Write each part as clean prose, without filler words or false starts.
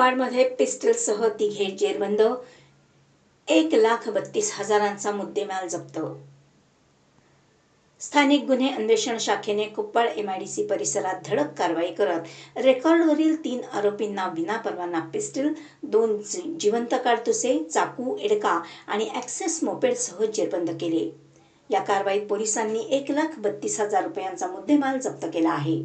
कुप्पाडमध्ये पिस्टलसह तिघे जेरबंद, 1,32,000चा मुद्देमाल जप्त. स्थानिक गुन्हे अन्वेषण शाखेने कुप्पाड MIDC परिसरात धडक कारवाई करत रेकॉर्डवरील 3 आरोपींना विनापरवाना पिस्टल, 2 जिवंत काडतुसे, चाकू, एडका आणि ॲक्सेस मोपेडसह जेरबंद केले. या कारवाईत पोलिसांनी 1,32,000 रुपयांचा मुद्देमाल जप्त केला आहे.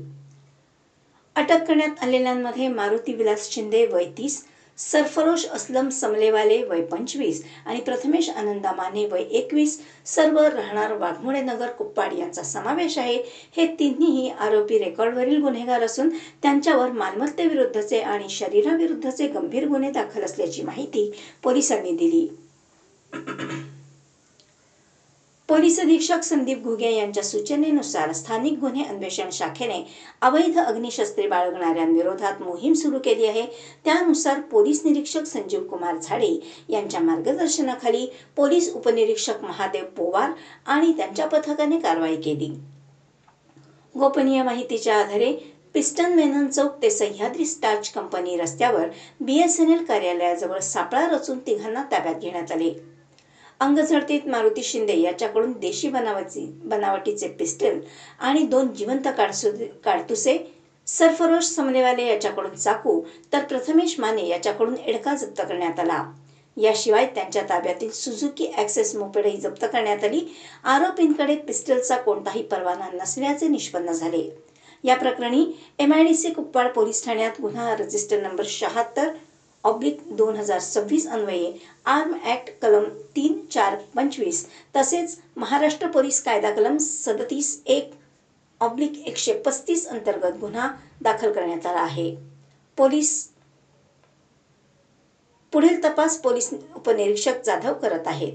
अटक करण्यात आलेल्यांमध्ये मारुती विलास शिंदे वय 30, सरफरोश असलम समलेवाले वय 25 आणि प्रथमेश आनंदा माने वय 21, सर्व राहणार वाघमोडे नगर कुप्पाड यांचा समावेश आहे. हे तिन्ही आरोपी रेकॉर्डवरील गुन्हेगार असून त्यांच्यावर मालमत्तेविरुद्धचे आणि शरीराविरुद्धचे गंभीर गुन्हे दाखल असल्याची माहिती पोलिसांनी दिली. पोलीस अधीक्षक संदीप घुगे यांच्या सूचनेनुसार स्थानिक गुन्हे अन्वेषण शाखेने अवैध अग्निशस्त्रे बाळगणाऱ्यांविरोधात मोहीम सुरू केली आहे. त्यानुसार पोलीस निरीक्षक संजीव कुमार झाडे यांच्या मार्गदर्शनाखाली पोलीस उपनिरीक्षक महादेव पोवार आणि त्यांच्या पथकाने कारवाई केली. गोपनीय माहितीच्या आधारे पिस्टन मेनन चौक ते सह्याद्री स्टार्च कंपनी रस्त्यावर BSNL कार्यालयाजवळ सापळा रचून तिघांना ताब्यात घेण्यात आले. अंगझडतीत मारुती शिंदे याच्याकडून देशी बनावटीचे पिस्टल आणि 2 जिवंत काडतुसे, सरफरोश समलेवाले याच्याकडून चाकू तर प्रथमेश माने याच्याकडून एडका जप्त करण्यात आला. याशिवाय त्यांच्या ताब्यातील सुझुकी ॲक्सेस मोपेडही जप्त करण्यात आली. आरोपींकडे पिस्टलचा कोणताही परवाना नसल्याचे निष्पन्न झाले. या प्रकरणी MIDC कुप्पाड पोलीस ठाण्यात गुन्हा रजिस्टर नंबर 76/2026 अन्वये आर्म ॲक्ट कलम 3-4-25 तसेच महाराष्ट्र पोलीस कायदा कलम 37(1)/135 अंतर्गत गुन्हा दाखल करण्यात आला आहे. पुढील तपास पोलीस उपनिरीक्षक जाधव करत आहेत.